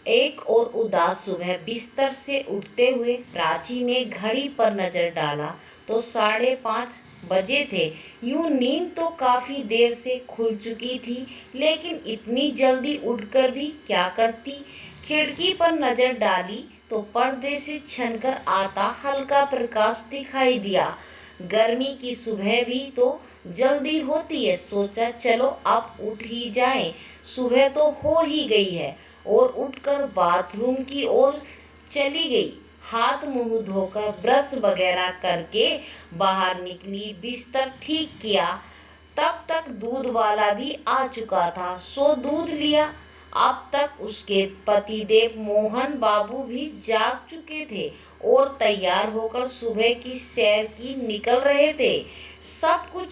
एक और उदास सुबह बिस्तर से उठते हुए प्राची ने घड़ी पर नजर डाला तो 5:30 बजे थे। यूं नींद तो काफी देर से खुल चुकी थी, लेकिन इतनी जल्दी उठकर भी क्या करती। खिड़की पर नजर डाली तो पर्दे से छनकर आता हल्का प्रकाश दिखाई दिया। गर्मी की सुबह भी तो जल्दी होती है, सोचा चलो अब उठ ही जाएं, सुबह तो हो ही गई है। और उठकर बाथरूम की ओर चली गई। हाथ मुंह धोकर ब्रश वगैरह करके बाहर निकली, बिस्तर ठीक किया। तब तक दूध वाला भी आ चुका था, सो दूध लिया। अब तक उसके पतिदेव मोहन बाबू भी जाग चुके थे और तैयार होकर सुबह की सैर की निकल रहे थे। सब कुछ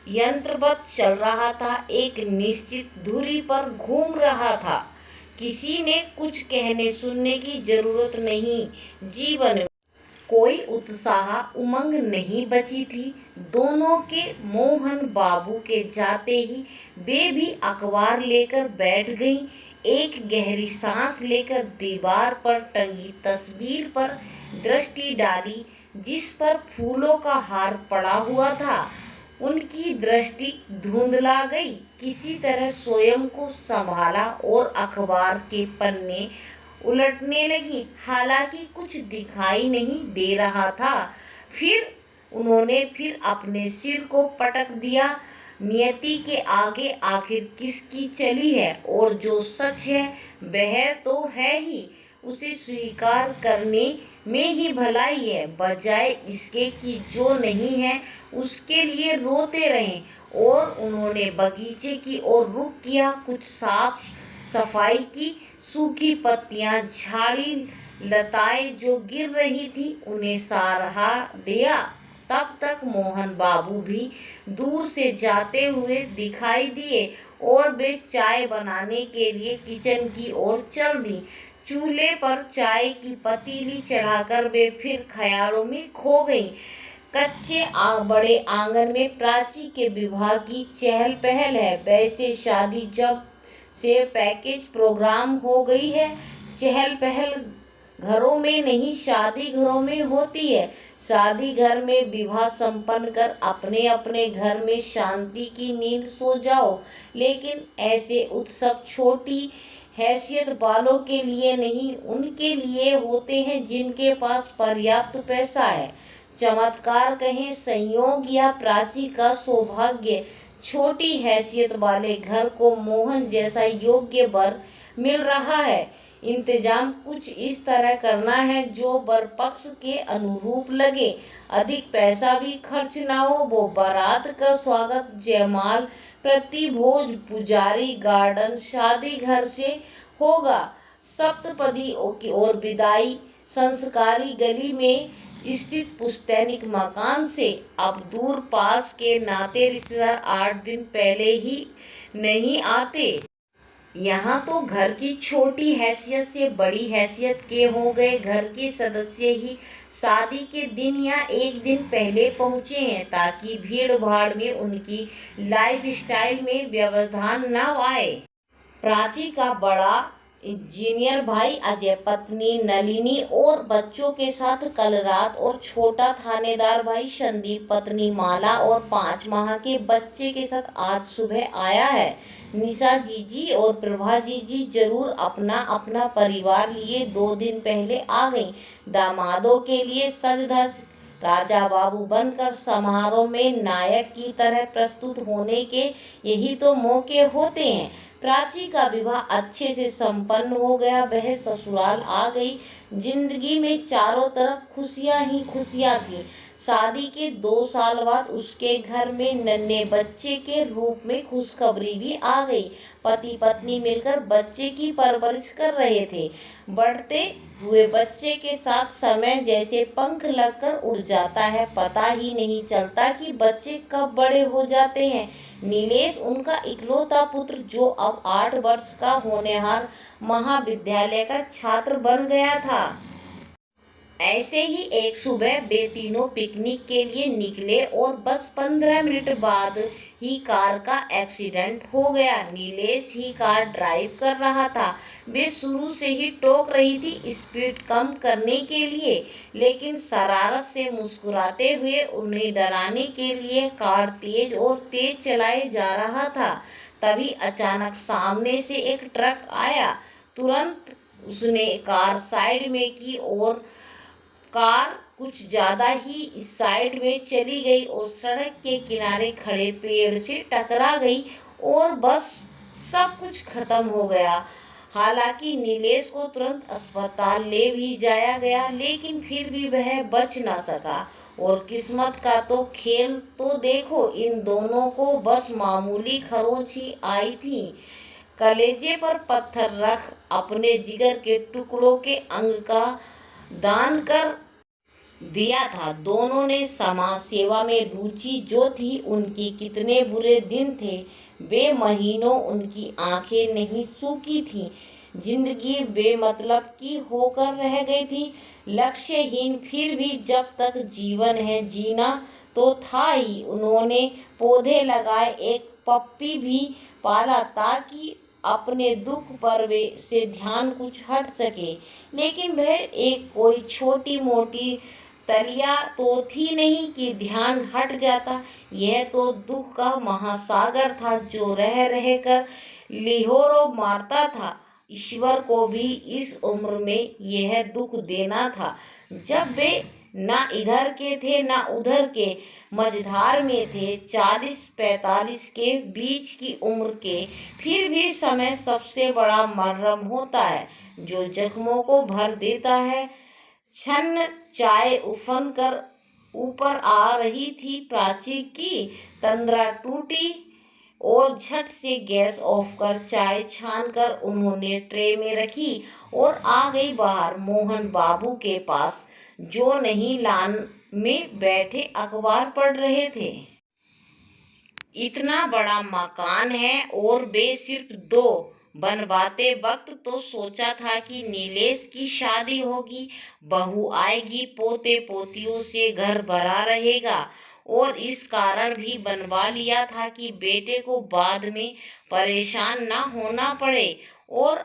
यंत्रवत चल रहा था, एक निश्चित धुरी पर घूम रहा था। किसी ने कुछ कहने सुनने की जरूरत नहीं। जीवन में कोई उत्साह उमंग नहीं बची थी। दोनों के मोहन बाबू के जाते ही वे भी अखबार लेकर बैठ गईं। एक गहरी सांस लेकर दीवार पर टंगी तस्वीर पर दृष्टि डाली, जिस पर फूलों का हार पड़ा हुआ था। उनकी दृष्टि धुंधला गई। किसी तरह स्वयं को संभाला और अखबार के पन्ने उलटने लगी। हालांकि कुछ दिखाई नहीं दे रहा था। फिर उन्होंने अपने सिर को पटक दिया। नियति के आगे आखिर किसकी चली है, और जो सच है वह तो है ही, उसे स्वीकार करने में ही भलाई है, बजाय इसके कि जो नहीं है उसके लिए रोते रहें। और उन्होंने बगीचे की ओर रुख किया। कुछ साफ सफाई की, सूखी पत्तियां, झाड़ी लताएं जो गिर रही थी उन्हें सहारा दिया। तब तक मोहन बाबू भी दूर से जाते हुए दिखाई दिए और वे चाय बनाने के लिए किचन की ओर चल दी। चूल्हे पर चाय की पतीली चढ़ाकर वे फिर ख्यालों में खो गईं। कच्चे बड़े आंगन में प्राची के विवाह की चहल पहल है। वैसे शादी जब से पैकेज प्रोग्राम हो गई है। चहल पहल घरों में नहीं, शादी घरों में होती है। शादी घर में विवाह संपन्न कर अपने अपने घर में शांति की नींद सो जाओ, लेकिन ऐसे उत्सव छोटी हैसियत वालों के लिए नहीं, उनके लिए होते हैं जिनके पास पर्याप्त पैसा है। चमत्कार कहें, संयोग या प्राची का सौभाग्य, छोटी हैसियत वाले घर को मोहन जैसा योग्य वर मिल रहा है। इंतजाम कुछ इस तरह करना है जो वर पक्ष के अनुरूप लगे, अधिक पैसा भी खर्च ना हो। वो बारात का स्वागत, जयमाल, प्रतिभोज, पुजारी, गार्डन शादी घर से होगा। सप्तपदी की और विदाई संस्कारी गली में स्थित पुस्तैनिक मकान से। अब दूर पास के नाते रिश्तेदार 8 दिन पहले ही नहीं आते। यहाँ तो घर की छोटी हैसियत से बड़ी हैसियत के हो गए घर के सदस्य ही शादी के दिन या एक दिन पहले पहुँचे हैं, ताकि भीड़ भाड़ में उनकी लाइफस्टाइल में व्यवधान न आए। प्राची का बड़ा इंजीनियर भाई अजय, पत्नी नलिनी और बच्चों के साथ कल रात, और छोटा थानेदार भाई संदीप, पत्नी माला और 5 माह के बच्चे के साथ आज सुबह आया है। निशा जीजी और प्रभा जीजी जरूर अपना अपना परिवार लिए 2 दिन पहले आ गई। दामादों के लिए सज धज राजा बाबू बनकर समारोह में नायक की तरह प्रस्तुत होने के यही तो मौके होते हैं। प्राची का विवाह अच्छे से संपन्न हो गया। वह ससुराल आ गई। जिंदगी में चारों तरफ खुशियां ही खुशियां थी। शादी के 2 साल बाद उसके घर में नन्हे बच्चे के रूप में खुशखबरी भी आ गई। पति पत्नी मिलकर बच्चे की परवरिश कर रहे थे। बढ़ते हुए बच्चे के साथ समय जैसे पंख लगकर उड़ जाता है, पता ही नहीं चलता कि बच्चे कब बड़े हो जाते हैं। नीलेश उनका इकलौता पुत्र, जो अब 8 वर्ष का होनहार महाविद्यालय का छात्र बन गया था। ऐसे ही एक सुबह वे तीनों पिकनिक के लिए निकले और बस 15 मिनट बाद ही कार का एक्सीडेंट हो गया। नीलेश ही कार ड्राइव कर रहा था। वे शुरू से ही टोक रही थी स्पीड कम करने के लिए, लेकिन शरारत से मुस्कुराते हुए उन्हें डराने के लिए कार तेज और तेज चलाए जा रहा था। तभी अचानक सामने से एक ट्रक आया। तुरंत उसने कार साइड में की और कार कुछ ज्यादा ही इस साइड में चली गई और सड़क के किनारे खड़े पेड़ से टकरा गई और बस सब कुछ खत्म हो गया। हालांकि नीलेश को तुरंत अस्पताल ले भी जाया गया, लेकिन फिर भी वह बच ना सका। और किस्मत का तो खेल तो देखो, इन दोनों को बस मामूली खरोंच ही आई थी। कलेजे पर पत्थर रख अपने जिगर के टुकड़ों के अंग का दान कर दिया था। दोनों ने समाज सेवा में रुचि जो थी, उनकी कितने बुरे दिन थे। वे महीनों उनकी आंखें नहीं सूखी थीं। जिंदगी बेमतलब की होकर रह गई थी, लक्ष्यहीन। फिर भी जब तक जीवन है जीना तो था ही। उन्होंने पौधे लगाए, एक पप्पी भी पाला ताकि अपने दुख पर वे से ध्यान कुछ हट सके। लेकिन वह एक कोई छोटी मोटी तलिया तो थी नहीं कि ध्यान हट जाता। यह तो दुख का महासागर था जो रह रह कर लिहोरों मारता था। ईश्वर को भी इस उम्र में यह दुख देना था, जब वे ना इधर के थे ना उधर के, मझधार में थे, 40-45 के बीच की उम्र के। फिर भी समय सबसे बड़ा मरहम होता है जो जख्मों को भर देता है। छन्न चाय उफन कर ऊपर आ रही थी। प्राची की तंद्रा टूटी और झट से गैस ऑफ कर चाय छान कर उन्होंने ट्रे में रखी और आ गई बाहर मोहन बाबू के पास, जो नहीं लान में बैठे अखबार पढ़ रहे थे। इतना बड़ा मकान है और वे सिर्फ दो। बनवाते वक्त तो सोचा था कि नीलेश की शादी होगी, बहू आएगी, पोते पोतियों से घर भरा रहेगा, और इस कारण भी बनवा लिया था कि बेटे को बाद में परेशान ना होना पड़े। और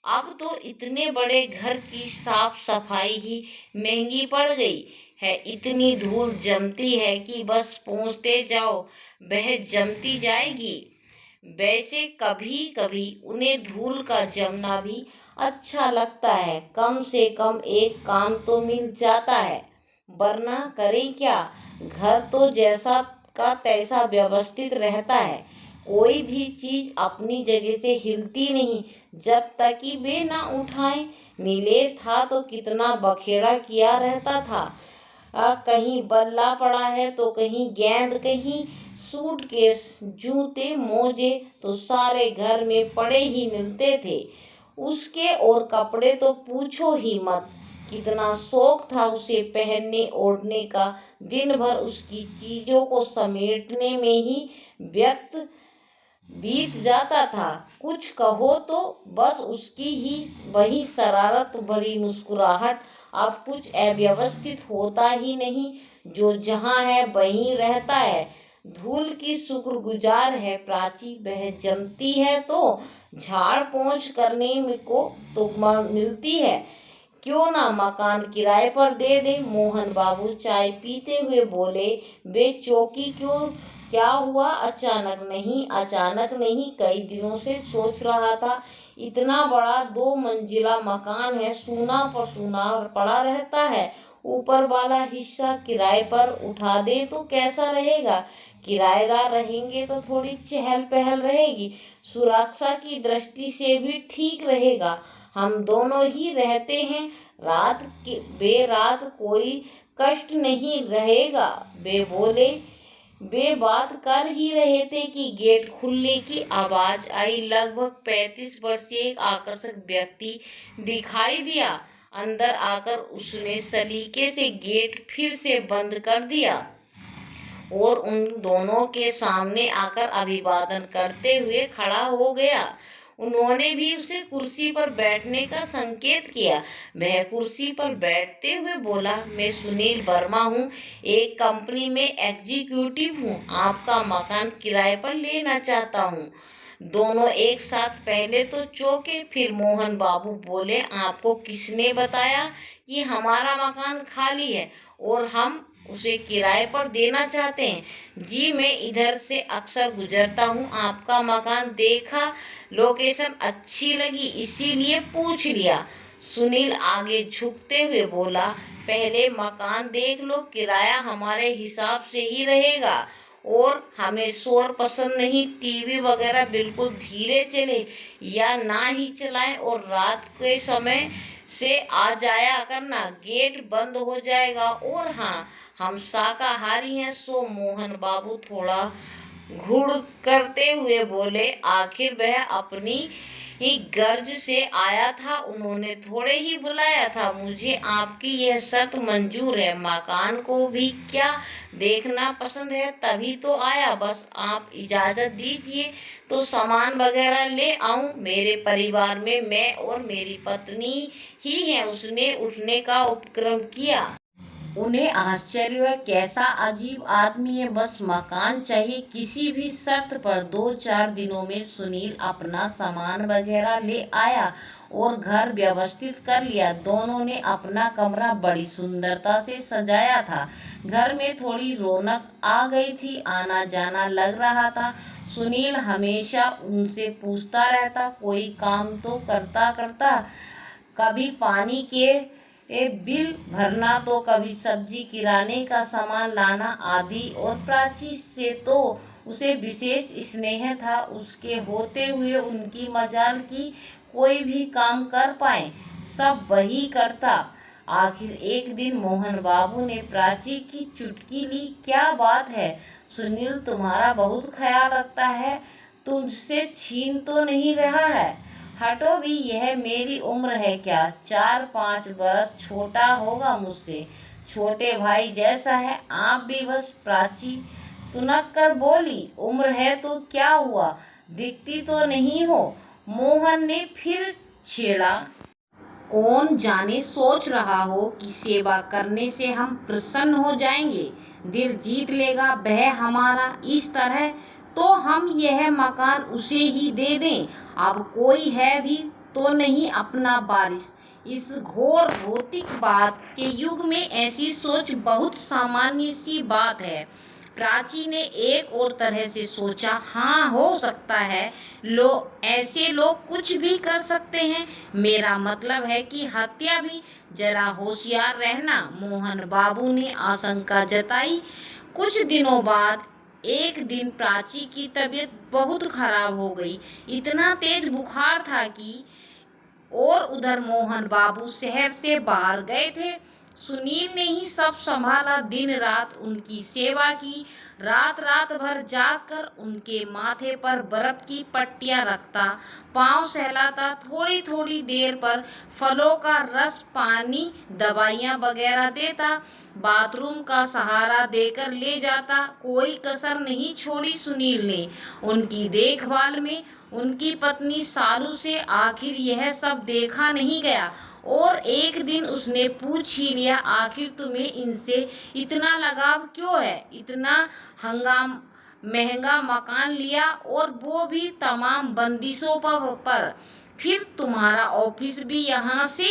अब तो इतने बड़े घर की साफ सफाई ही महंगी पड़ गई है। इतनी धूल जमती है कि बस पोंछते जाओ, वह जमती जाएगी। वैसे कभी कभी उन्हें धूल का जमना भी अच्छा लगता है, कम से कम एक काम तो मिल जाता है। वरना करें क्या, घर तो जैसा का तैसा व्यवस्थित रहता है। कोई भी चीज अपनी जगह से हिलती नहीं जब तक कि वे ना उठाएं। नीलेश था तो कितना बखेड़ा किया रहता था। कहीं बल्ला पड़ा है तो कहीं गेंद, कहीं सूटकेस, जूते मोजे तो सारे घर में पड़े ही मिलते थे उसके। और कपड़े तो पूछो ही मत, कितना शौक था उसे पहनने ओढ़ने का। दिन भर उसकी चीजों को समेटने में ही व्यक्त बीत जाता था। कुछ कहो तो बस उसकी ही वही शरारत भरी मुस्कुराहट। अब कुछ अव्यवस्थित होता ही नहीं, जो जहाँ है वहीं रहता है। धूल की शुक्रगुजार है प्राची, वह जमती है तो झाड़ पोंछ करने में को तो मिलती है। क्यों ना मकान किराए पर दे दे। मोहन बाबू चाय पीते हुए बोले। वे चौकी क्यों, क्या हुआ? अचानक नहीं, कई दिनों से सोच रहा था। इतना बड़ा 2 मंजिला मकान है, सूना पर सूना पड़ा रहता है। ऊपर वाला हिस्सा किराए पर उठा दे तो कैसा रहेगा? किराएदार रहेंगे तो थोड़ी चहल पहल रहेगी, सुरक्षा की दृष्टि से भी ठीक रहेगा। हम दोनों ही रहते हैं, रात के बेरात कोई कष्ट नहीं रहेगा। वे बोले। वे बात कर ही रहे थे कि गेट खुलने की आवाज आई। लगभग 35 वर्षीय एक आकर्षक व्यक्ति दिखाई दिया। अंदर आकर उसने सलीके से गेट फिर से बंद कर दिया और उन दोनों के सामने आकर अभिवादन करते हुए खड़ा हो गया। उन्होंने भी उसे कुर्सी पर बैठने का संकेत किया। वह कुर्सी पर बैठते हुए बोला, मैं सुनील वर्मा हूँ, एक कंपनी में एग्जीक्यूटिव हूँ, आपका मकान किराए पर लेना चाहता हूँ। दोनों एक साथ पहले तो चौंके, फिर मोहन बाबू बोले, आपको किसने बताया कि हमारा मकान खाली है और हम उसे किराए पर देना चाहते हैं? जी, मैं इधर से अक्सर गुजरता हूँ, आपका मकान देखा, लोकेशन अच्छी लगी, इसीलिए पूछ लिया। सुनील आगे झुकते हुए बोला, पहले मकान देख लो, किराया हमारे हिसाब से ही रहेगा और हमें शोर पसंद नहीं, टीवी वगैरह बिल्कुल धीरे चले या ना ही चलाएं और रात के समय से आ जाया करना, गेट बंद हो जाएगा। और हाँ, हम शाकाहारी हैं। सो मोहन बाबू थोड़ा घुड़ करते हुए बोले, आखिर वह अपनी ही गर्ज से आया था, उन्होंने थोड़े ही बुलाया था। मुझे आपकी यह शर्त मंजूर है, मकान को भी क्या देखना पसंद है, तभी तो आया, बस आप इजाज़त दीजिए तो सामान वगैरह ले आऊं। मेरे परिवार में मैं और मेरी पत्नी ही हैं। उसने उठने का उपक्रम किया। उन्हें आश्चर्य हुआ, कैसा अजीब आदमी है, बस मकान चाहिए किसी भी शर्त पर। 2-4 दिनों में सुनील अपना सामान वगैरह ले आया और घर व्यवस्थित कर लिया। दोनों ने अपना कमरा बड़ी सुंदरता से सजाया था। घर में थोड़ी रौनक आ गई थी, आना जाना लग रहा था। सुनील हमेशा उनसे पूछता रहता, कोई काम तो करता करता, कभी पानी के बिल भरना तो कभी सब्जी किराने का सामान लाना आदि। और प्राची से तो उसे विशेष स्नेह था, उसके होते हुए उनकी मजाल की कोई भी काम कर पाए, सब वही करता। आखिर एक दिन मोहन बाबू ने प्राची की चुटकी ली, क्या बात है सुनील, तुम्हारा बहुत ख्याल रखता है, तुझसे छीन तो नहीं रहा है? हटो भी, यह मेरी उम्र है क्या? 4-5 बरस छोटा होगा मुझसे, छोटे भाई जैसा है। आप भी बस। प्राची तुनक कर बोली, उम्र है तो क्या हुआ, दिखती तो नहीं हो। मोहन ने फिर छेड़ा, कौन जाने सोच रहा हो कि सेवा करने से हम प्रसन्न हो जाएंगे, दिल जीत लेगा वह हमारा इस तरह, तो हम यह मकान उसे ही दे दें। अब कोई है भी तो नहीं अपना वारिस। इस घोर भौतिकवाद के युग में ऐसी सोच बहुत सामान्य सी बात है। प्राची ने एक और तरह से सोचा, हाँ हो सकता है, ऐसे लोग कुछ भी कर सकते हैं, मेरा मतलब है कि हत्या भी। जरा होशियार रहना, मोहन बाबू ने आशंका जताई। कुछ दिनों बाद एक दिन प्राची की तबीयत बहुत खराब हो गई, इतना तेज बुखार था कि। और उधर मोहन बाबू शहर से बाहर गए थे। सुनील ने ही सब संभाला, दिन रात उनकी सेवा की, रात रात भर जागकर उनके माथे पर बर्फ की पट्टियां रखता, पांव सहलाता, थोड़ी थोड़ी देर पर फलों का रस, पानी, दवाइयाँ वगैरह देता, बाथरूम का सहारा देकर ले जाता। कोई कसर नहीं छोड़ी सुनील ने उनकी देखभाल में। उनकी पत्नी सालू से आखिर यह सब देखा नहीं गया और एक दिन उसने पूछ ही लिया, आखिर तुम्हें इनसे इतना लगाव क्यों है? इतना महंगा मकान लिया और वो भी तमाम बंदिशों पर। फिर तुम्हारा ऑफिस भी यहाँ से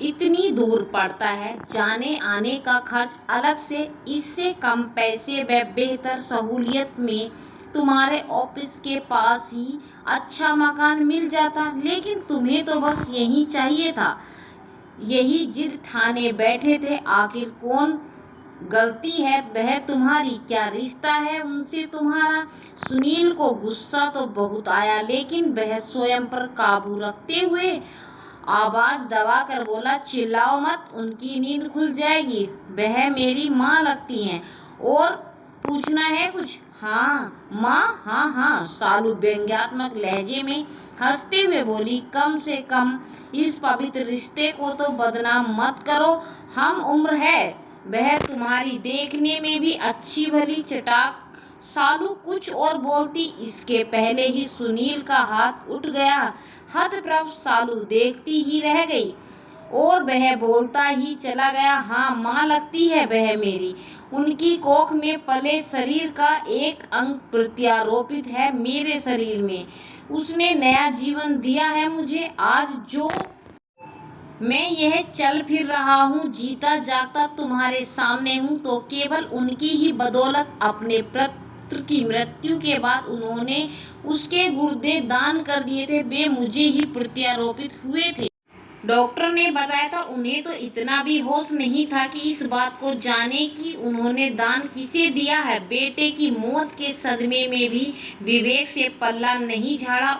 इतनी दूर पड़ता है, जाने आने का खर्च अलग से, इससे कम पैसे व बेहतर सहूलियत में तुम्हारे ऑफिस के पास ही अच्छा मकान मिल जाता, लेकिन तुम्हें तो बस यही चाहिए था, यही जिद ठाने बैठे थे। आखिर कौन गलती है वह तुम्हारी, क्या रिश्ता है उनसे तुम्हारा? सुनील को गुस्सा तो बहुत आया, लेकिन वह स्वयं पर काबू रखते हुए आवाज दबाकर बोला, चिल्लाओ मत, उनकी नींद खुल जाएगी, वह मेरी माँ लगती हैं। और पूछना है कुछ? हाँ माँ, हाँ हाँ, सालू व्यंग्यात्मक लहजे में हंसते हुए बोली, कम से कम इस पवित्र रिश्ते को तो बदनाम मत करो। हम उम्र है, वह तुम्हारी देखने में भी अच्छी भली चटाक सालू कुछ और बोलती इसके पहले ही सुनील का हाथ उठ गया। हतप्रभ सालू देखती ही रह गई और वह बोलता ही चला गया, हाँ माँ लगती है वह मेरी। उनकी कोख में पले शरीर का एक अंग प्रत्यारोपित है मेरे शरीर में। उसने नया जीवन दिया है मुझे। आज जो मैं यह चल फिर रहा हूँ, जीता जागता तुम्हारे सामने हूँ, तो केवल उनकी ही बदौलत। अपने पुत्र की मृत्यु के बाद उन्होंने उसके गुर्दे दान कर दिए थे, वे मुझे ही प्रत्यारोपित हुए थे। डॉक्टर ने बताया था। उन्हें तो इतना भी होश नहीं था कि इस बात को जाने कि उन्होंने दान किसे दिया है। बेटे की मौत के सदमे में भी विवेक से पल्ला नहीं झाड़ा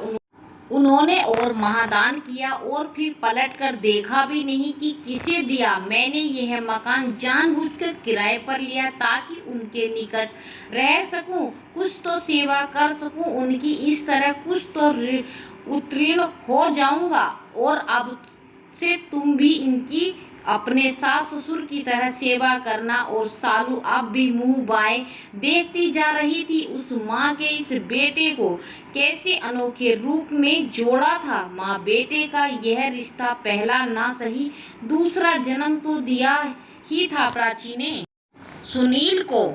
उन्होंने और महादान किया और फिर पलटकर देखा भी नहीं कि किसे दिया। मैंने यह मकान जानबूझकर किराए पर लिया ताकि उनके निकट रह सकूं, कुछ तो सेवा कर सकूं उनकी। इस तरह कुछ तो उत्तीर्ण हो जाऊंगा और अब से तुम भी इनकी अपने सास ससुर की तरह सेवा करना। और सालू अब भी मुंह बाएं देखती जा रही थी। उस माँ के इस बेटे को कैसे अनोखे रूप में जोड़ा था। माँ बेटे का यह रिश्ता पहला ना सही दूसरा जन्म तो दिया ही था प्राची ने सुनील को।